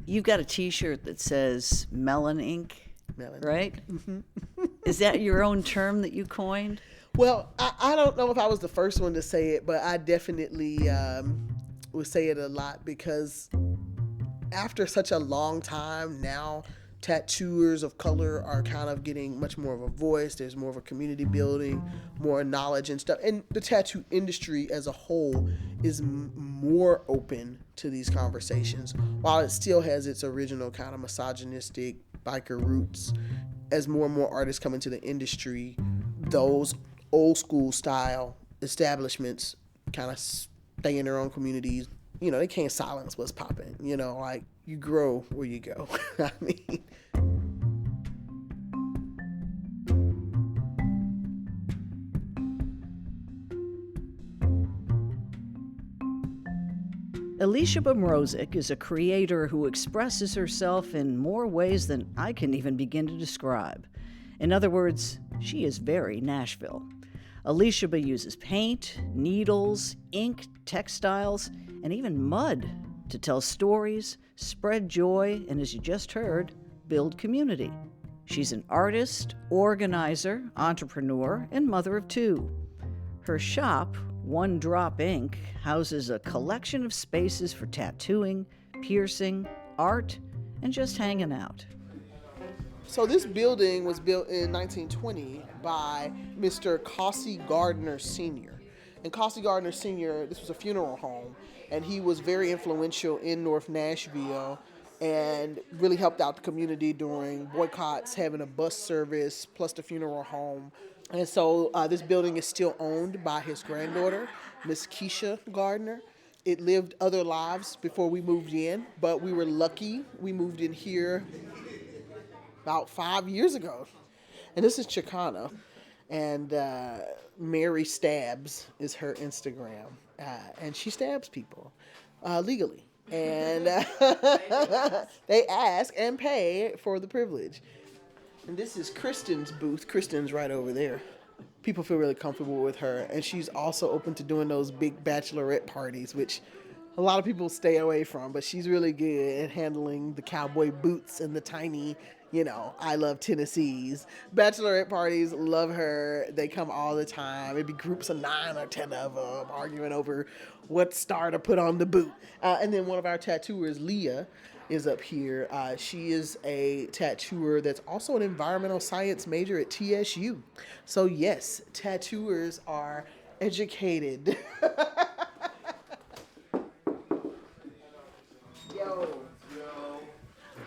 You've got a T-shirt that says Melon Ink, right? Mm-hmm. Is that your own term that you coined? Well, I don't know if I was the first one to say it, but I definitely would say it a lot because after such a long time now, tattooers of color are kind of getting much more of a voice. There's more of a community building, more knowledge and stuff. And the tattoo industry as a whole is more open to these conversations. While it still has its original kind of misogynistic biker roots, as more and more artists come into the industry, those old school style establishments kind of stay in their own communities. You know, they can't silence what's popping. You know, like, you grow where you go. I mean. Elisheba Mrozik is a creator who expresses herself in more ways than I can even begin to describe. In other words, she is very Nashville. Elisheba uses paint, needles, ink, textiles, and even mud to tell stories, spread joy, and as you just heard, build community. She's an artist, organizer, entrepreneur, and mother of two. Her shop, One Drop Ink, houses a collection of spaces for tattooing, piercing, art, and just hanging out. So this building was built in 1920 by Mr. Cossey Gardner Sr. And Cossey Gardner Sr., this was a funeral home, and he was very influential in North Nashville and really helped out the community during boycotts, having a bus service plus the funeral home. And so this building is still owned by his granddaughter, Miss Keisha Gardner. It lived other lives before we moved in, but we were lucky. We moved in here about 5 years ago. And this is Chicana. And Mary Stabs is her Instagram. And she stabs people legally. And they ask and pay for the privilege. And this is Kristen's booth. Kristen's right over there. People feel really comfortable with her. And she's also open to doing those big bachelorette parties, which a lot of people stay away from. But she's really good at handling the cowboy boots and the tiny, I love Tennessee's. Bachelorette parties, love her. They come all the time. It'd be groups of 9 or 10 of them arguing over what star to put on the boot. And then one of our tattooers, Leah, is up here. She is a tattooer that's also an environmental science major at TSU. So yes, tattooers are educated.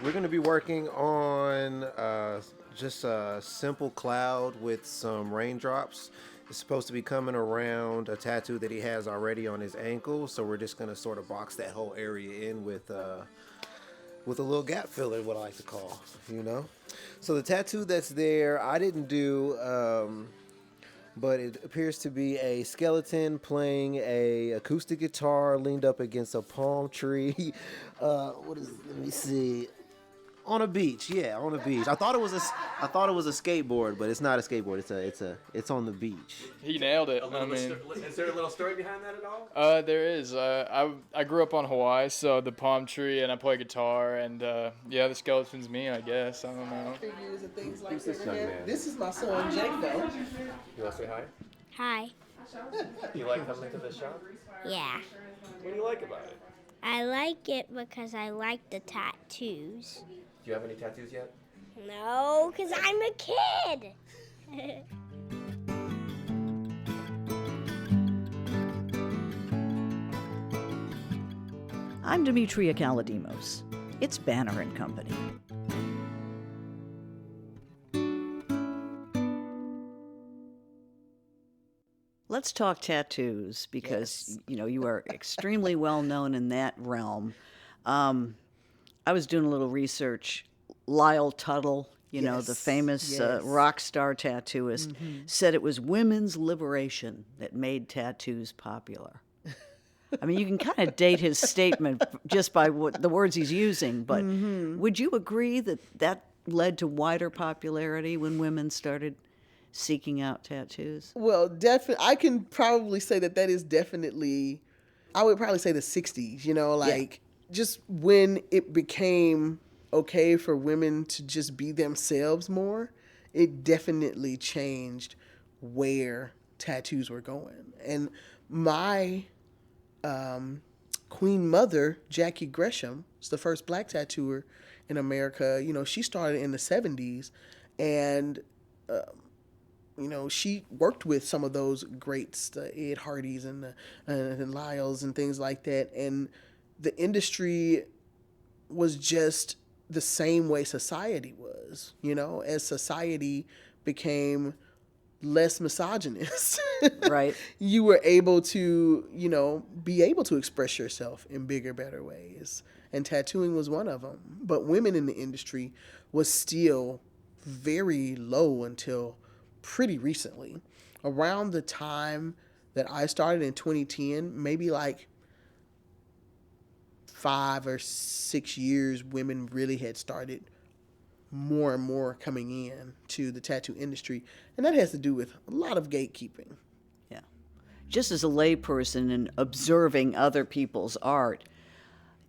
We're going to be working on just a simple cloud with some raindrops. It's supposed to be coming around a tattoo that he has already on his ankle. So we're just going to sort of box that whole area in with a little gap filler, what I like to call, So the tattoo that's there, I didn't do, but it appears to be a skeleton playing a acoustic guitar leaned up against a palm tree. Let me see. On a beach, on a beach. I thought it was a skateboard, but it's not a skateboard. It's on the beach. He nailed it. Is there a little story behind that at all? There is. I grew up on Hawaii, so the palm tree, and I play guitar, and the skeleton's me, I guess. I don't know. Figures and things like that. This is my son, Jake, though. You want to say hi? Hi. You like coming to the shop? Yeah. What do you like about it? I like it because I like the tattoos. Do you have any tattoos yet? No, because I'm a kid. I'm Demetria Kalodimos. It's Banner and Company. Let's talk tattoos because, you are extremely well known in that realm. I was doing a little research. Lyle Tuttle, the famous rock star tattooist, said it was women's liberation that made tattoos popular. I mean, you can kind of date his statement just by the words he's using, but would you agree that led to wider popularity when women started seeking out tattoos? Well, definitely. I can probably say that is definitely, I would probably say the 60s, just when it became okay for women to just be themselves more, it definitely changed where tattoos were going. And my Queen Mother, Jackie Gresham, was the first black tattooer in America. You know, she started in the 70s, and she worked with some of those greats, the Ed Hardys and the Lyles and things like that. And the industry was just the same way society was, as society became less misogynist. Right. You were able to, be able to express yourself in bigger, better ways. And tattooing was one of them. But women in the industry was still very low until pretty recently. Around the time that I started in 2010, maybe like 5 or 6 years, women really had started more and more coming in to the tattoo industry. And that has to do with a lot of gatekeeping. Yeah. Just as a layperson and observing other people's art,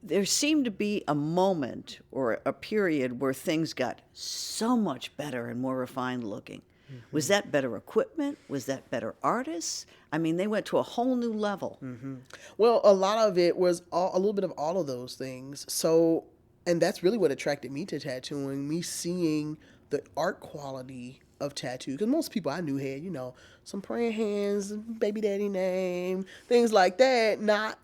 there seemed to be a moment or a period where things got so much better and more refined looking. Mm-hmm. Was that better equipment? Was that better artists? I mean, they went to a whole new level. Mm-hmm. Well, a lot of it was a little bit of all of those things. So, and that's really what attracted me to tattooing, me seeing the art quality of tattoo. Because most people I knew had, some praying hands, baby daddy name, things like that, not,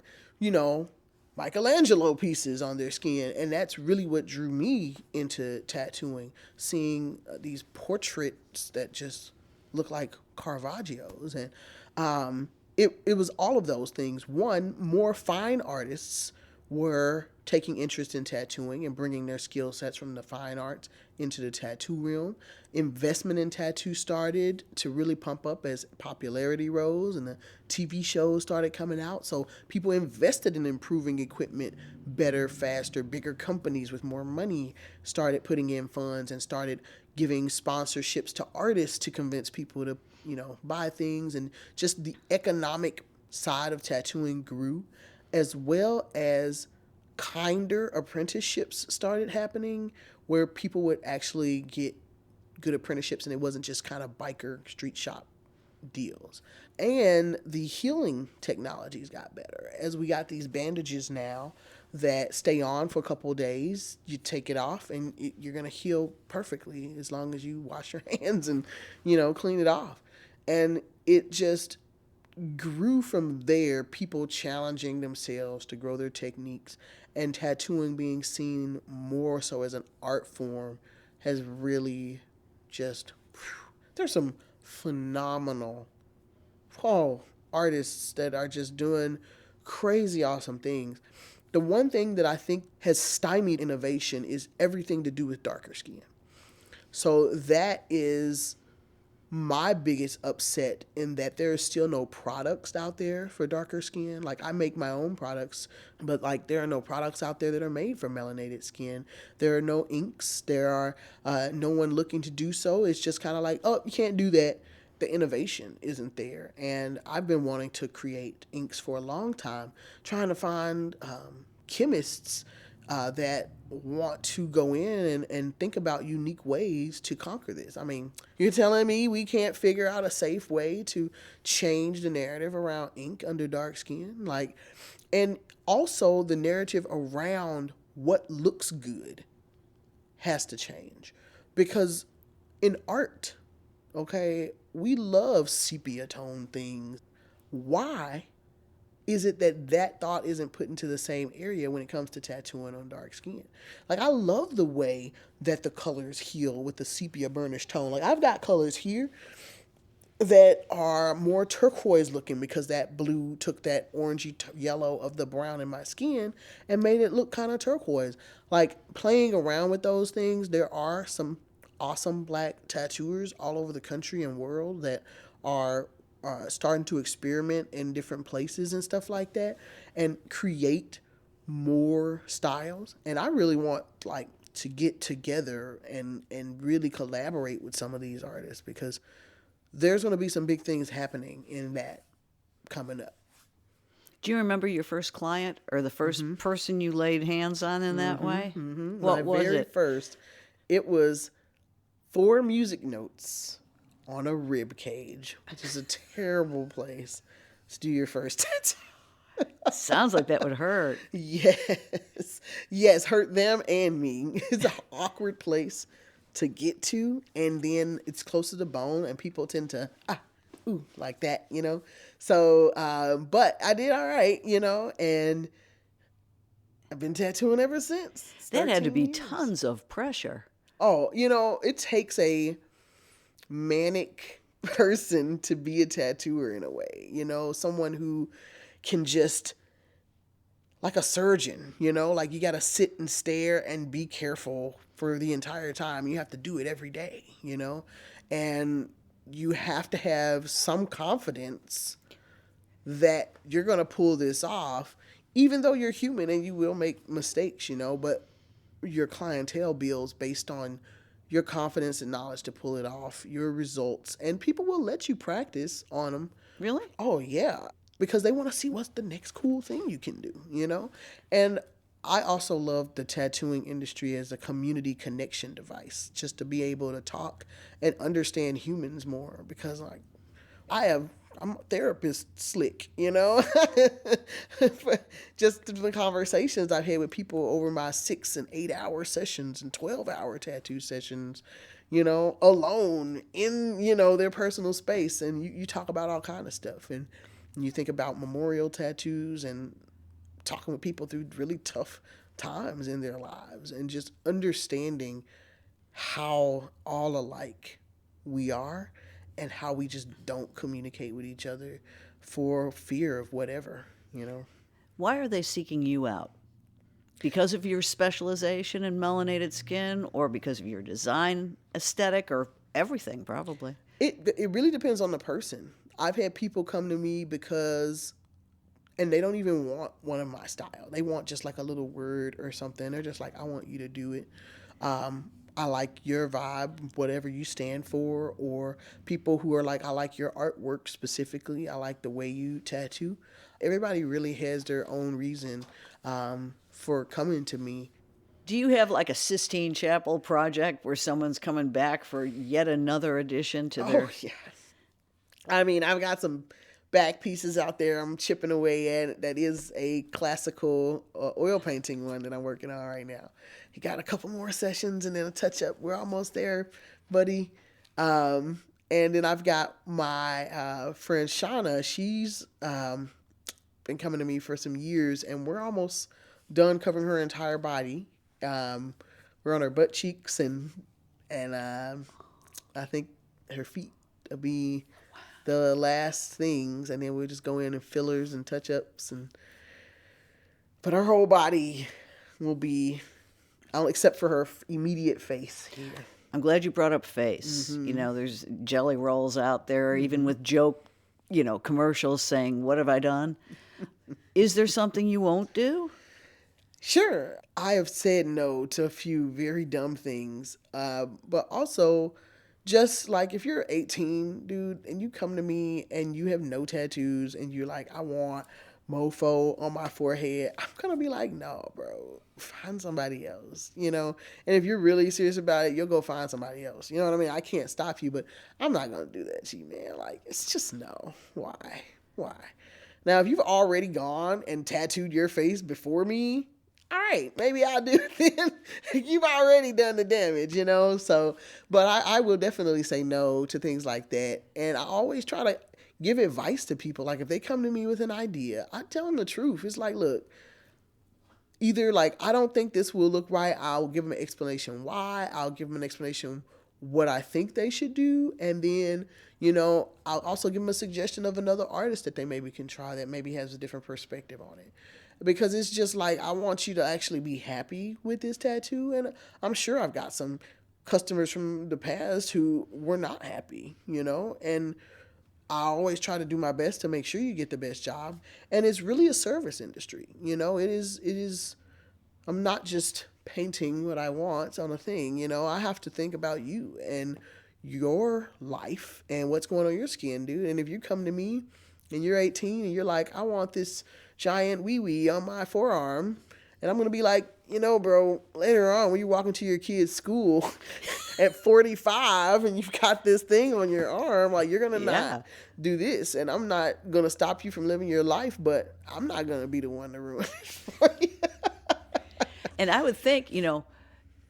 Michelangelo pieces on their skin. And that's really what drew me into tattooing, seeing these portraits that just look like Caravaggio's. And it was all of those things. One, more fine artists were taking interest in tattooing and bringing their skill sets from the fine arts into the tattoo realm. Investment in tattoo started to really pump up as popularity rose and the TV shows started coming out. So people invested in improving equipment better, faster. Bigger companies with more money started putting in funds and started giving sponsorships to artists to convince people to, buy things. And just the economic side of tattooing grew, as well as kinder apprenticeships started happening where people would actually get good apprenticeships and it wasn't just kind of biker street shop deals. And the healing technologies got better as we got these bandages now that stay on for a couple of days. You take it off and you're going to heal perfectly as long as you wash your hands and, clean it off. And it just grew from there, people challenging themselves to grow their techniques, and tattooing being seen more so as an art form has really just, there's some phenomenal artists that are just doing crazy awesome things. The one thing that I think has stymied innovation is everything to do with darker skin. So that is my biggest upset, in that there is still no products out there for darker skin. Like, I make my own products, but there are no products out there that are made for melanated skin. There are no inks. There are no one looking to do so. It's just kind of like, oh, you can't do that. The innovation isn't there. And I've been wanting to create inks for a long time, trying to find chemists that want to go in and think about unique ways to conquer this. I mean, you're telling me we can't figure out a safe way to change the narrative around ink under dark skin? And also the narrative around what looks good has to change. Because in art, okay, we love sepia tone things. Why is it that thought isn't put into the same area when it comes to tattooing on dark skin? I love the way that the colors heal with the sepia burnish tone. I've got colors here that are more turquoise looking because that blue took that orangey yellow of the brown in my skin and made it look kind of turquoise. Playing around with those things, there are some awesome black tattooers all over the country and world that are starting to experiment in different places and stuff like that and create more styles. And I really want to get together and really collaborate with some of these artists, because there's going to be some big things happening in that coming up. Do you remember your first client or the 1st person you laid hands on in that way? What My was very it? first, it was 4 music notes on a rib cage, which is a terrible place to do your first tattoo. Sounds like that would hurt. Yes, hurt them and me. It's an awkward place to get to, and then it's close to the bone, and people tend to like that, So, but I did all right, and I've been tattooing ever since. It's That had to 13 be years. tons of pressure. Oh, it takes a manic person to be a tattooer in a way, someone who can just, like a surgeon, like you got to sit and stare and be careful for the entire time. You have to do it every day, and you have to have some confidence that you're going to pull this off, even though you're human and you will make mistakes, but your clientele builds based on your confidence and knowledge to pull it off, your results, and people will let you practice on them. Really? Oh, yeah, because they want to see what's the next cool thing you can do, And I also love the tattooing industry as a community connection device, just to be able to talk and understand humans more, because I'm a therapist slick, just the conversations I've had with people over my 6 and 8 hour sessions and 12-hour tattoo sessions, alone in, their personal space. And you talk about all kind of stuff, and you think about memorial tattoos and talking with people through really tough times in their lives, and just understanding how all alike we are and how we just don't communicate with each other for fear of whatever, Why are they seeking you out? Because of your specialization in melanated skin, or because of your design aesthetic, or everything, probably? It really depends on the person. I've had people come to me and they don't even want one of my style. They want just like a little word or something. They're just like, I want you to do it. I like your vibe, whatever you stand for. Or people who are like, I like your artwork specifically. I like the way you tattoo. Everybody really has their own reason for coming to me. Do you have like a Sistine Chapel project where someone's coming back for yet another addition to their... Oh, yeah. I mean, I've got some back pieces out there I'm chipping away at. That is a classical oil painting one that I'm working on right now. You got a couple more sessions and then a touch up. We're almost there, buddy. And then I've got my friend Shauna. She's been coming to me for some years, and we're almost done covering her entire body. We're on her butt cheeks and I think her feet will be the last things, and then we'll just go in and fillers and touch-ups, but her whole body will be, except for her immediate face here. I'm glad you brought up face. There's jelly rolls out there, even with joke, commercials saying, "What have I done?" Is there something you won't do? Sure. I have said no to a few very dumb things, but also, just like if you're 18, dude, and you come to me and you have no tattoos and you're like, I want mofo on my forehead, I'm going to be like, no, bro, find somebody else, And if you're really serious about it, you'll go find somebody else. You know what I mean? I can't stop you, but I'm not going to do that to you, man. Like, it's just no. Why? Now, if you've already gone and tattooed your face before me, all right, maybe I'll do it then. You've already done the damage, So, but I will definitely say no to things like that. And I always try to give advice to people. Like, if they come to me with an idea, I tell them the truth. It's like, look, either like, I don't think this will look right. I'll give them an explanation why. I'll give them an explanation what I think they should do. And then, I'll also give them a suggestion of another artist that they maybe can try that maybe has a different perspective on it. Because it's just like, I want you to actually be happy with this tattoo. And I'm sure I've got some customers from the past who were not happy, and I always try to do my best to make sure you get the best job. And it's really a service industry. It is, I'm not just painting what I want on a thing, I have to think about you and your life and what's going on your skin, dude. And if you come to me and you're 18 and you're like, I want this giant wee-wee on my forearm. And I'm going to be like, bro, later on when you walk into your kid's school at 45 and you've got this thing on your arm, like you're going to not do this. And I'm not going to stop you from living your life, but I'm not going to be the one to ruin it for you. And I would think,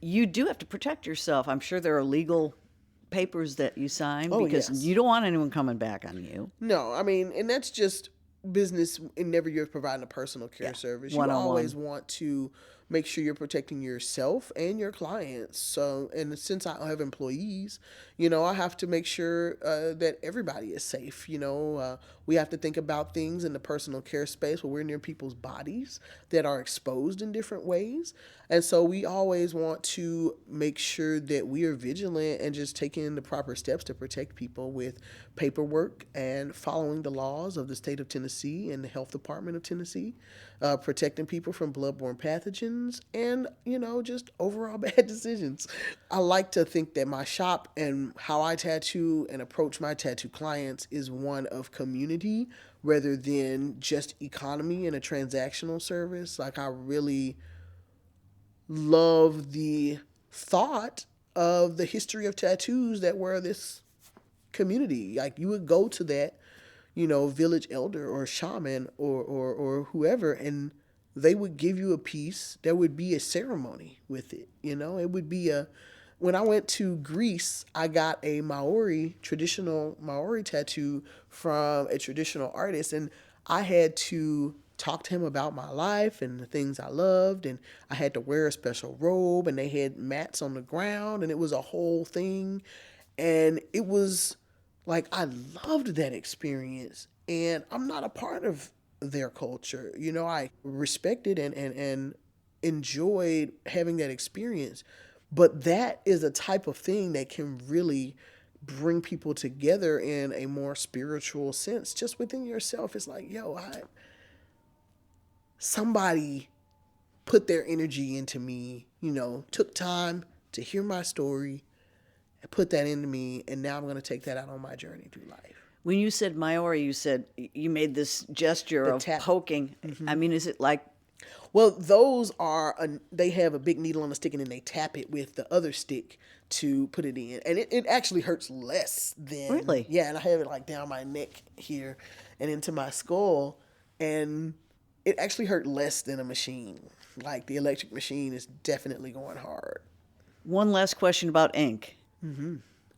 you do have to protect yourself. I'm sure there are legal papers that you sign because you don't want anyone coming back on you. No, I mean, and that's just business. Whenever you're providing a personal care service, you always want to make sure you're protecting yourself and your clients. So, and since I have employees, I have to make sure that everybody is safe. We have to think about things in the personal care space where we're near people's bodies that are exposed in different ways. And so we always want to make sure that we are vigilant and just taking the proper steps to protect people with paperwork and following the laws of the state of Tennessee and the health department of Tennessee, protecting people from bloodborne pathogens and, just overall bad decisions. I like to think that my shop and how I tattoo and approach my tattoo clients is one of community rather than just economy and a transactional service. Like I really love the thought of the history of tattoos that were this community. Like you would go to that, village elder or shaman or whoever, and they would give you a piece. There would be a ceremony with it. It would be when I went to Greece, I got a traditional Maori tattoo from a traditional artist, and I had to talk to him about my life and the things I loved, and I had to wear a special robe, and they had mats on the ground, and it was a whole thing, and it was like I loved that experience, and I'm not a part of their culture. I respected and enjoyed having that experience, but that is a type of thing that can really bring people together in a more spiritual sense just within yourself. It's like, somebody put their energy into me, took time to hear my story and put that into me, and now I'm going to take that out on my journey through life. When you said Maori, you made this gesture of poking. Mm-hmm. I mean, is it like... Well, those are, they have a big needle on a stick, and then they tap it with the other stick to put it in. And it actually hurts less than... Really? Yeah, and I have it like down my neck here and into my skull, and it actually hurt less than a machine. Like the electric machine is definitely going hard. One last question about ink. Mm-hmm.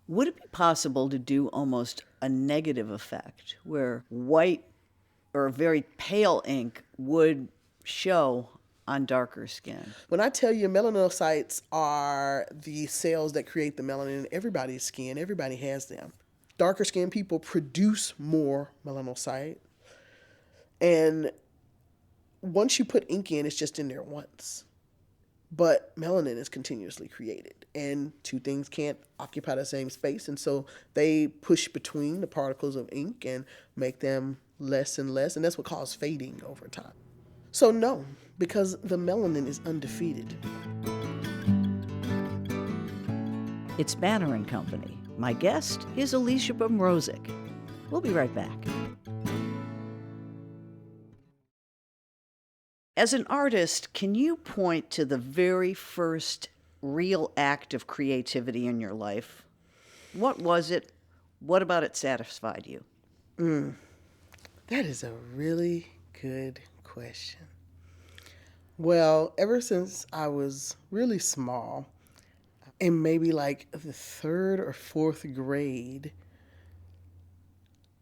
Would it be possible to do almost a negative effect where white or very pale ink would show on darker skin? When I tell you melanocytes are the cells that create the melanin in everybody's skin, everybody has them. Darker skinned people produce more melanocyte. And once you put ink in, it's just in there once. But melanin is continuously created, and two things can't occupy the same space, and so they push between the particles of ink and make them less and less, and that's what causes fading over time. So no, because the melanin is undefeated. It's Banner and Company. My guest is Elisheba Mrozik. We'll be right back. As an artist, can you point to the very first real act of creativity in your life? What was it? What about it satisfied you? That is a really good question. Well, ever since I was really small, in maybe like the 3rd or 4th grade,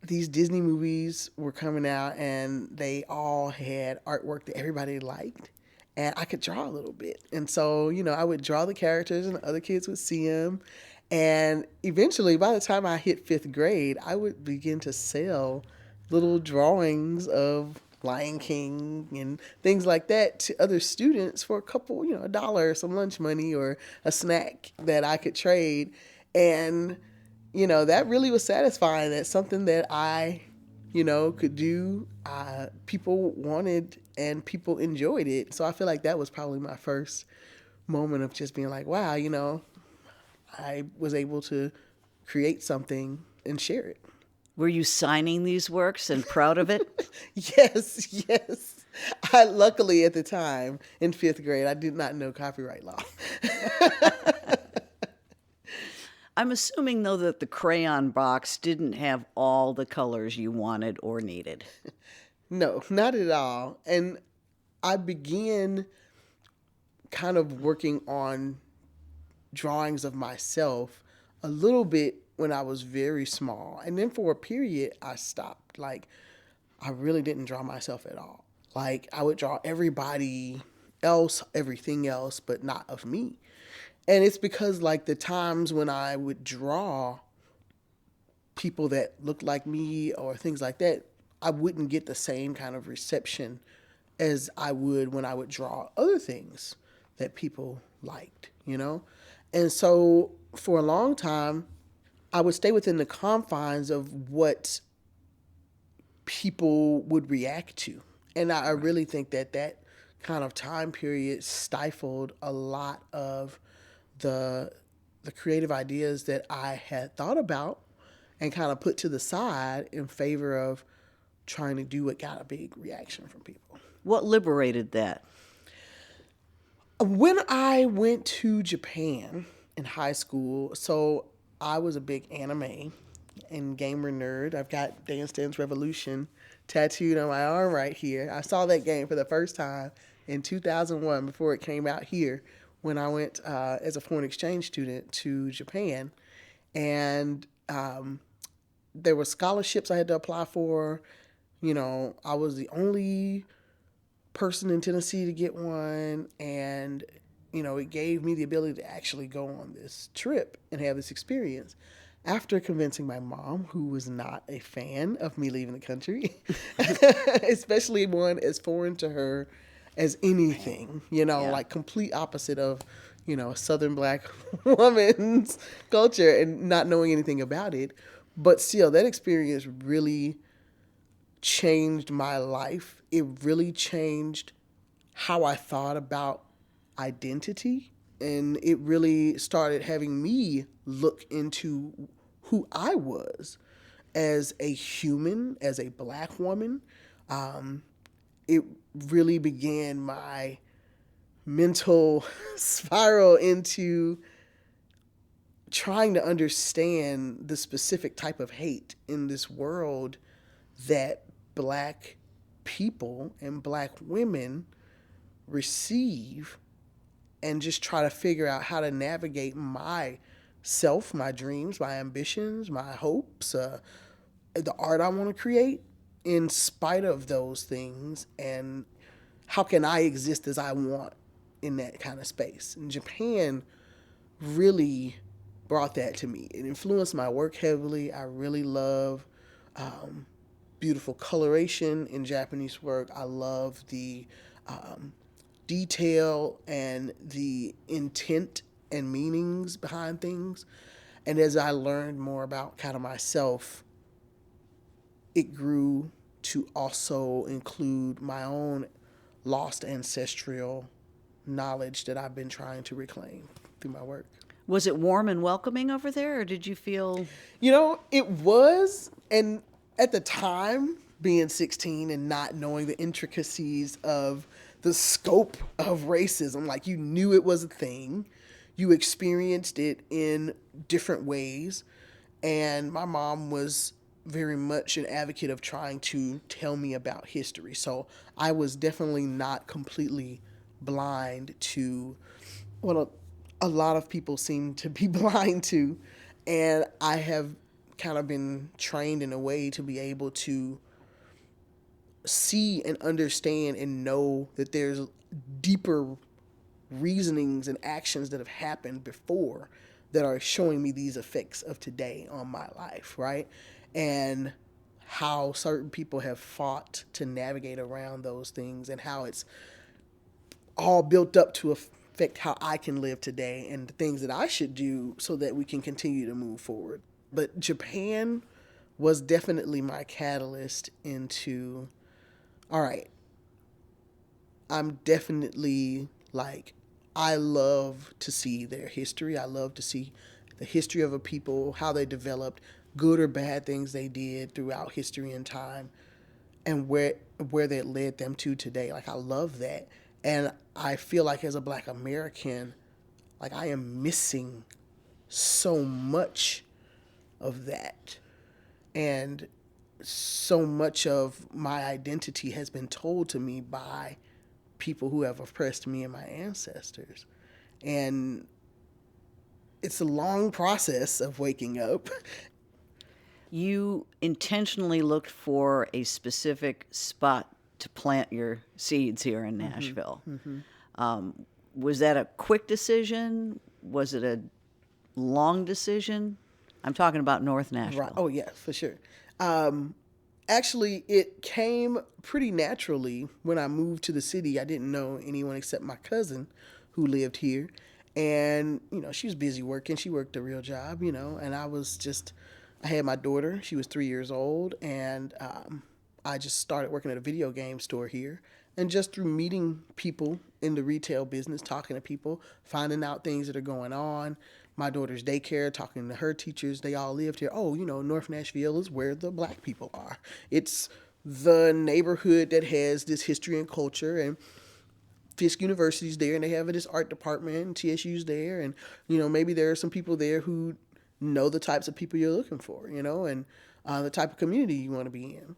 these Disney movies were coming out, and they all had artwork that everybody liked, and I could draw a little bit. And so, I would draw the characters, and the other kids would see them. And eventually, by the time I hit 5th grade, I would begin to sell little drawings of Lion King and things like that to other students for a couple, $1, some lunch money or a snack that I could trade. And that really was satisfying. That's something that I, could do. People wanted and people enjoyed it. So I feel like that was probably my first moment of just being like, wow, I was able to create something and share it. Were you signing these works and proud of it? Yes. Luckily at the time in 5th grade, I did not know copyright law. I'm assuming, though, that the crayon box didn't have all the colors you wanted or needed. No, not at all. And I began kind of working on drawings of myself a little bit when I was very small. And then for a period, I stopped. Like, I really didn't draw myself at all. Like, I would draw everybody else, everything else, but not of me. And it's because, like, the times when I would draw people that looked like me or things like that, I wouldn't get the same kind of reception as I would when I would draw other things that people liked, you know? And so for a long time, I would stay within the confines of what people would react to. And I really think that that kind of time period stifled a lot of the creative ideas that I had thought about and kind of put to the side in favor of trying to do what got a big reaction from people. What liberated that? When I went to Japan in high school, so I was a big anime and gamer nerd. I've got Dance Dance Revolution tattooed on my arm right here. I saw that game for the first time in 2001 before it came out here when I went as a foreign exchange student to Japan. And there were scholarships I had to apply for. You know, I was the only person in Tennessee to get one, and you know, it gave me the ability to actually go on this trip and have this experience after convincing my mom, who was not a fan of me leaving the country, especially one as foreign to her as anything, you know, Yeah. like complete opposite of, you know, a Southern black woman's culture and not knowing anything about it. But still, that experience really changed my life. It really changed how I thought about identity. And it really started having me look into who I was as a human, as a black woman. It really began my mental spiral into trying to understand the specific type of hate in this world that black people and black women receive, and just try to figure out how to navigate myself, my dreams, my ambitions, my hopes, the art I want to create in spite of those things, and how can I exist as I want in that kind of space. And Japan really brought that to me. It influenced my work heavily. I really love beautiful coloration in Japanese work. I love the detail and the intent and meanings behind things. And as I learned more about kind of myself, it grew to also include my own lost ancestral knowledge that I've been trying to reclaim through my work. Was it warm and welcoming over there, or did you feel... You know, it was, and at the time, being 16 and not knowing the intricacies of the scope of racism, like you knew it was a thing, you experienced it in different ways, and my mom was very much an advocate of trying to tell me about history. So I was definitely not completely blind to what a lot of people seem to be blind to. And I have kind of been trained in a way to be able to see and understand and know that there's deeper reasonings and actions that have happened before that are showing me these effects of today on my life, right? And how certain people have fought to navigate around those things, and how it's all built up to affect how I can live today and the things that I should do so that we can continue to move forward. But Japan was definitely my catalyst into, all right, I'm definitely like, I love to see their history. I love to see the history of a people, how they developed, good or bad things they did throughout history and time. and where that led them to today. Like, I love that. And I feel like as a Black American, like I am missing so much of that. And so much of my identity has been told to me by people who have oppressed me and my ancestors. And it's a long process of waking up. You intentionally looked for a specific spot to plant your seeds here in Nashville. Was that a quick decision? Was it a long decision? I'm talking about North Nashville. Right. Oh, yeah, for sure. Actually, it came pretty naturally when I moved to the city. I didn't know anyone except my cousin who lived here. And, she was busy working. She worked a real job, and I had my daughter. She was 3 years old. And I just started working at a video game store here. And just through meeting people in the retail business, talking to people, finding out things that are going on, my daughter's daycare, talking to her teachers, they all lived here. Oh, North Nashville is where the Black people are. It's the neighborhood that has this history and culture, and Fisk University's there, and they have this art department, and TSU's there, and, maybe there are some people there who know the types of people you're looking for, and the type of community you want to be in.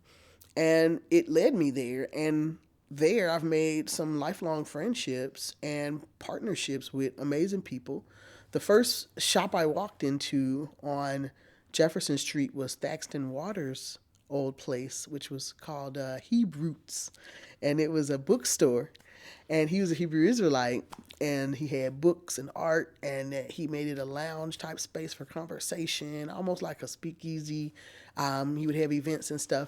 And it led me there, and there I've made some lifelong friendships and partnerships with amazing people. The first shop I walked into on Jefferson Street was Thaxton Waters' old place, which was called Hebroots, and it was a bookstore. And he was a Hebrew Israelite, and he had books and art, and he made it a lounge type space for conversation, almost like a speakeasy. He would have events and stuff.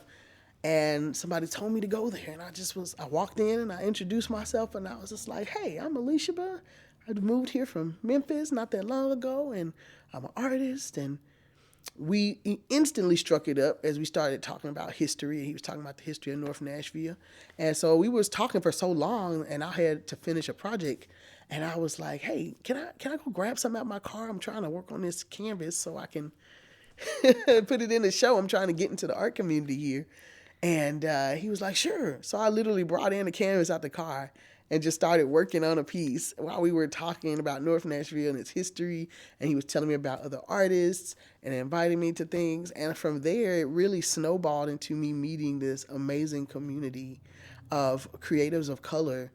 And somebody told me to go there, and I walked in and I introduced myself, and I was just like, hey, I'm Elisheba. I moved here from Memphis not that long ago, and I'm an artist. And we instantly struck it up as we started talking about history, and he was talking about the history of North Nashville. And so we was talking for so long, and I had to finish a project, and I was like, hey, can I go grab something out of my car? I'm trying to work on this canvas so I can put it in the show. I'm trying to get into the art community here. And he was like, sure. So I literally brought in the canvas out the car and just started working on a piece while we were talking about North Nashville and its history. And he was telling me about other artists and inviting me to things. And from there, it really snowballed into me meeting this amazing community of creatives of color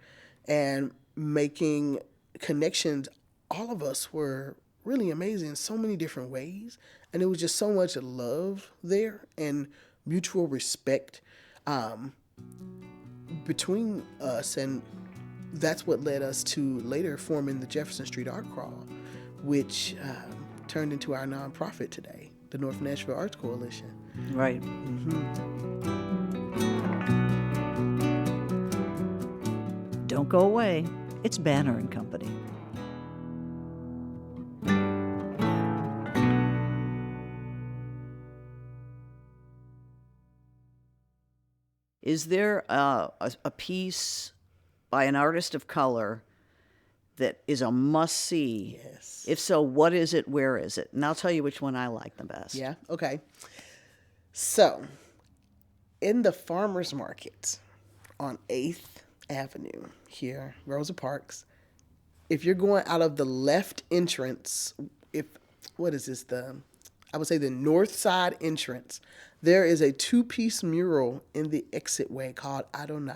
and making connections. All of us were really amazing in so many different ways. And it was just so much love there and mutual respect between us, and that's what led us to later forming the Jefferson Street Art Crawl, which turned into our nonprofit today, the North Nashville Arts Coalition. Right. Don't go away. It's Banner and Company. Is there a piece by an artist of color that is a must-see? Yes. If so, what is it? Where is it? And I'll tell you which one I like the best. Yeah, okay. So, in the farmer's market on 8th Avenue here, Rosa Parks, if you're going out of the left entrance, I would say the north side entrance, there is a 2-piece mural in the exitway called Adonai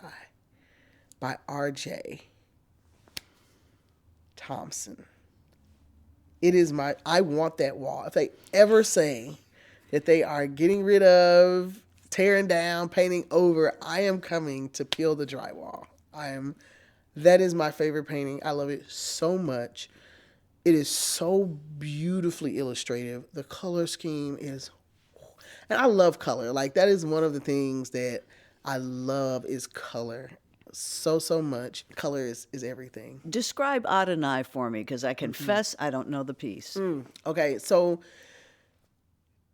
by R.J. Thompson. I want that wall. If they ever say that they are getting rid of, tearing down, painting over, I am coming to peel the drywall. That is my favorite painting. I love it so much. It is so beautifully illustrative. The color scheme is, and I love color. Like, that is one of the things that I love is color. So much. Color is everything. Describe Adonai for me, because I confess I don't know the piece. Okay, so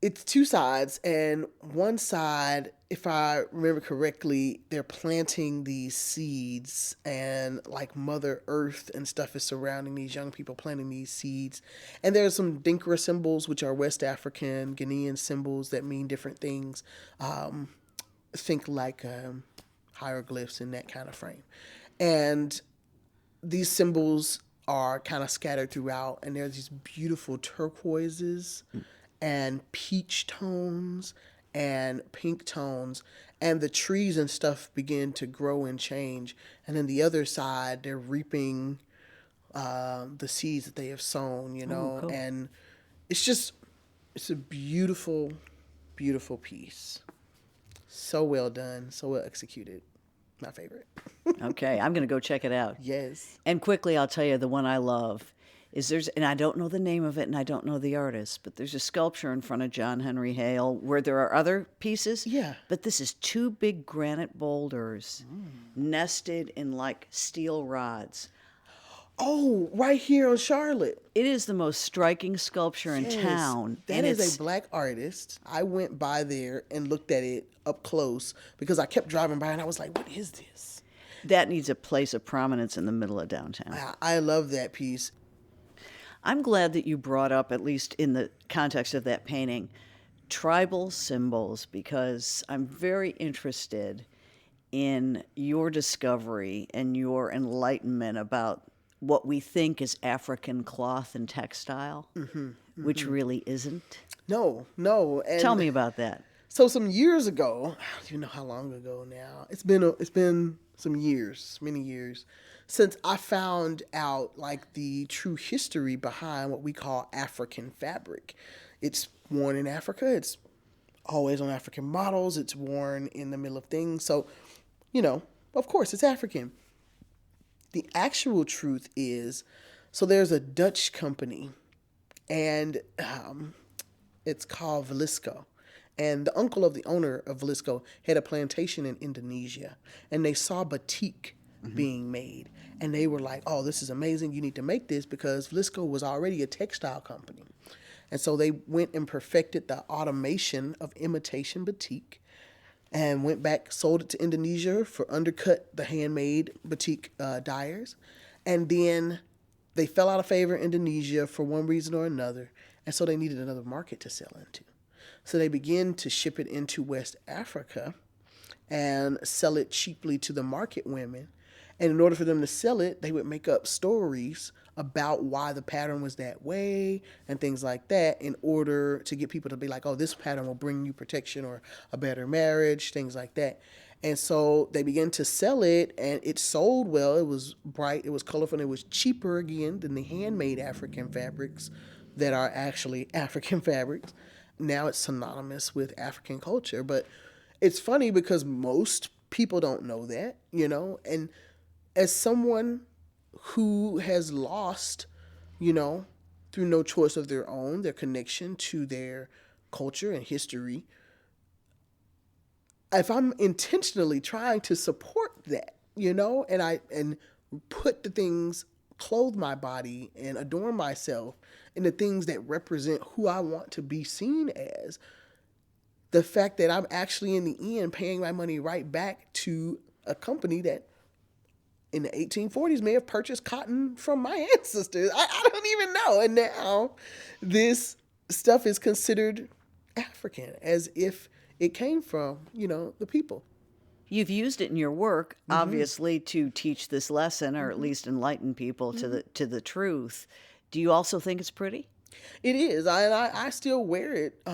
it's 2 sides, and one side, if I remember correctly, they're planting these seeds, and like Mother Earth and stuff is surrounding these young people planting these seeds. And there's some Dinkra symbols, which are West African, Ghanaian symbols that mean different things. think like hieroglyphs in that kind of frame. And these symbols are kind of scattered throughout, and there's these beautiful turquoises and peach tones and pink tones, and the trees and stuff begin to grow and change. And then the other side, they're reaping the seeds that they have sown, cool. And it's a beautiful, beautiful piece. So well done, so well executed. My favorite. Okay, I'm going to go check it out. Yes. And quickly, I'll tell you the one I love is and I don't know the name of it and I don't know the artist, but there's a sculpture in front of John Henry Hale where there are other pieces. Yeah. But this is 2 big granite boulders nested in like steel rods. Oh, right here on Charlotte. It is the most striking sculpture in town. That and is it's a black artist. I went by there and looked at it up close because I kept driving by and I was like, what is this? That needs a place of prominence in the middle of downtown. I love that piece. I'm glad that you brought up, at least in the context of that painting, tribal symbols, because I'm very interested in your discovery and your enlightenment about what we think is African cloth and textile, which really isn't. No. And Tell me about that. So some years ago, I don't even know how long ago now. It's been some years, many years, since I found out like the true history behind what we call African fabric. It's worn in Africa. It's always on African models. It's worn in the middle of things. So, of course, it's African. The actual truth is, so there's a Dutch company, and it's called Velisco. And the uncle of the owner of Velisco had a plantation in Indonesia, and they saw batik being made. And they were like, oh, this is amazing. You need to make this, because Velisco was already a textile company. And so they went and perfected the automation of imitation batik and went back, sold it to Indonesia for undercut the handmade batik dyers. And then they fell out of favor in Indonesia for one reason or another. And so they needed another market to sell into. So they began to ship it into West Africa and sell it cheaply to the market women. And in order for them to sell it, they would make up stories about why the pattern was that way and things like that in order to get people to be like, oh, this pattern will bring you protection or a better marriage, things like that. And so they began to sell it, and it sold well. It was bright, it was colorful, and it was cheaper again than the handmade African fabrics that are actually African fabrics. Now it's synonymous with African culture. But it's funny because most people don't know that, and as someone who has lost, through no choice of their own, their connection to their culture and history, if I'm intentionally trying to support that, and put the things, clothe my body and adorn myself in the things that represent who I want to be seen as, the fact that I'm actually in the end paying my money right back to a company that in the 1840s may have purchased cotton from my ancestors. I don't even know. And now this stuff is considered African, as if it came from, the people. You've used it in your work, obviously, to teach this lesson, or at least enlighten people to the truth. Do you also think it's pretty? It is. I still wear it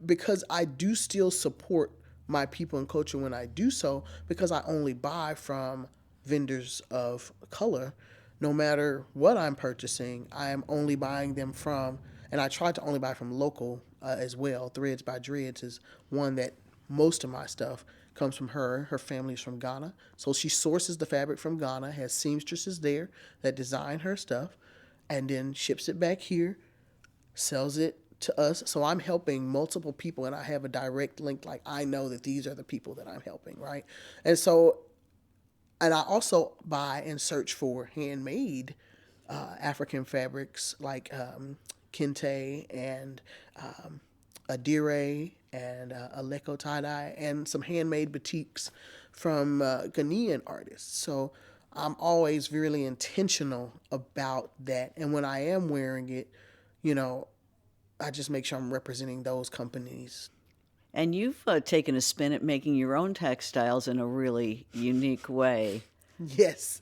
because I do still support my people and culture when I do so, because I only buy from vendors of color. No matter what I'm purchasing, I am only buying them from, and I try to only buy from local as well. Threads by Dreads is one that most of my stuff comes from her. Her family's from Ghana. So she sources the fabric from Ghana, has seamstresses there that design her stuff, and then ships it back here, sells it to us. So I'm helping multiple people, and I have a direct link. Like, I know that these are the people that I'm helping, right? And so, and I also buy and search for handmade African fabrics like kente and adire and aleko tie-dye, and some handmade batiks from Ghanaian artists. So I'm always really intentional about that. And when I am wearing it, I just make sure I'm representing those companies. And you've taken a spin at making your own textiles in a really unique way. Yes,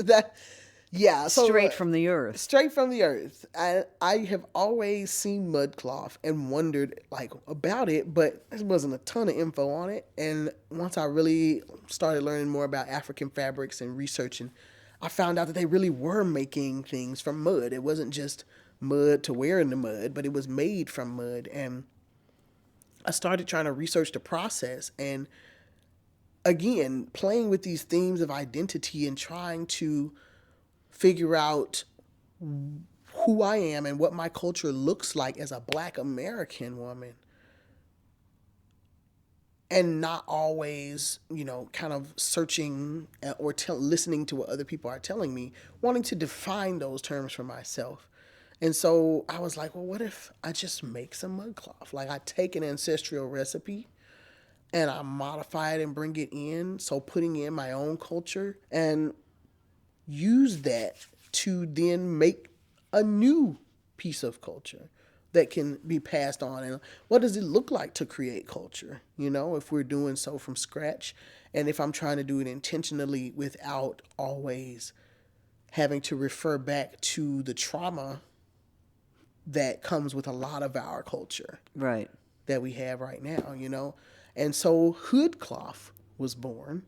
So, Straight from the earth. Straight from the earth. I have always seen mudcloth and wondered about it, but there wasn't a ton of info on it. And once I really started learning more about African fabrics and researching, I found out that they really were making things from mud. It wasn't just mud to wear in the mud, but it was made from mud. And I started trying to research the process, and again, playing with these themes of identity and trying to figure out who I am and what my culture looks like as a Black American woman. And not always, kind of searching or listening to what other people are telling me, wanting to define those terms for myself. And so I was like, well, what if I just make some mudcloth? I take an ancestral recipe and I modify it and bring it in. So putting in my own culture and use that to then make a new piece of culture that can be passed on. And what does it look like to create culture? If we're doing so from scratch, and if I'm trying to do it intentionally without always having to refer back to the trauma that comes with a lot of our culture. Right. That we have right now, And so hood cloth was born.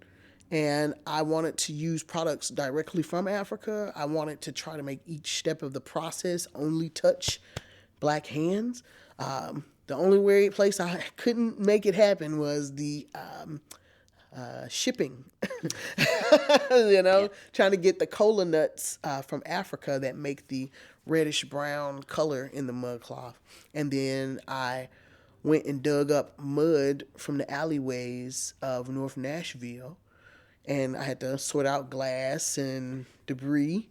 And I wanted to use products directly from Africa. I wanted to try to make each step of the process only touch Black hands. The only place I couldn't make it happen was the shipping. Trying to get the cola nuts from Africa that make the reddish brown color in the mud cloth. And then I went and dug up mud from the alleyways of North Nashville. And I had to sort out glass and debris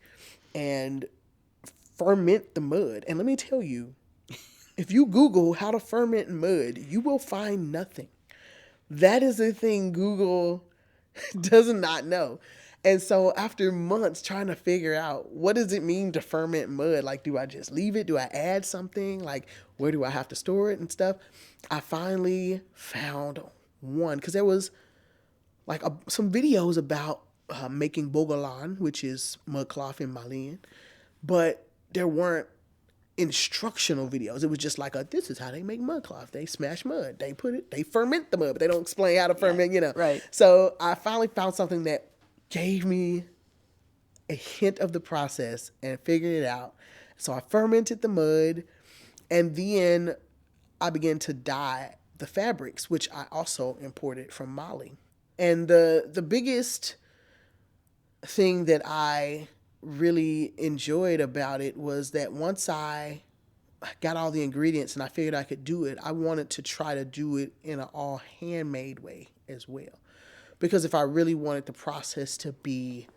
and ferment the mud. And let me tell you, if you Google how to ferment mud, you will find nothing. That is a thing Google does not know. And so after months trying to figure out what does it mean to ferment mud, do I just leave it? Do I add something? Where do I have to store it and stuff? I finally found one, because there was some videos about making bogolan, which is mudcloth in Malian, but there weren't instructional videos. It was just this is how they make mudcloth. They smash mud. They ferment the mud, but they don't explain how to ferment, Right. So I finally found something that gave me a hint of the process and figured it out. So I fermented the mud, and then I began to dye the fabrics, which I also imported from Mali. And the biggest thing that I really enjoyed about it was that once I got all the ingredients and I figured I could do it, I wanted to try to do it in an all handmade way as well. Because if I really wanted the process to be,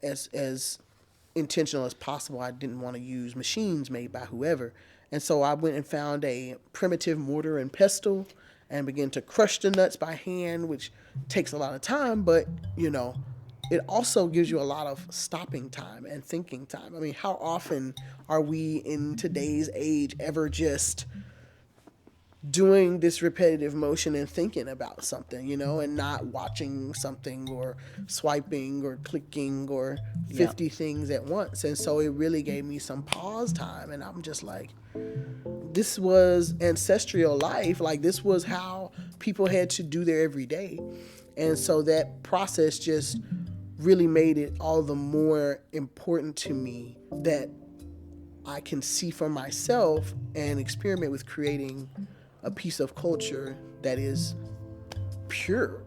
as intentional as possible, I didn't want to use machines made by whoever. And so I went and found a primitive mortar and pestle and began to crush the nuts by hand, which takes a lot of time, but, it also gives you a lot of stopping time and thinking time. I mean, how often are we in today's age ever just doing this repetitive motion and thinking about something, and not watching something or swiping or clicking or 50 things at once? And so it really gave me some pause time, and I'm just this was ancestral life. This was how people had to do their everyday. And so that process just really made it all the more important to me that I can see for myself and experiment with creating a piece of culture that is pure.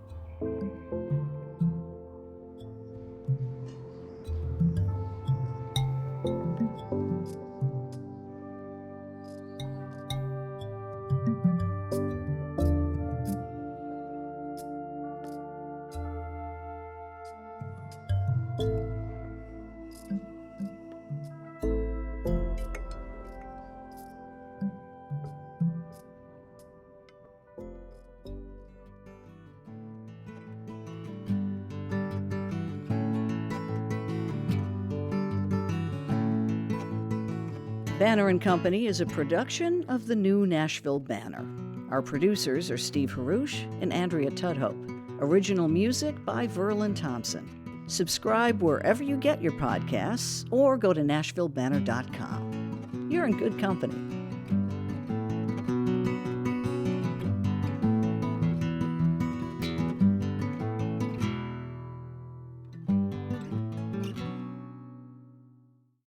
Banner & Company is a production of the New Nashville Banner. Our producers are Steve Haruch and Andrea Tudhope. Original music by Verlin Thompson. Subscribe wherever you get your podcasts or go to NashvilleBanner.com. You're in good company.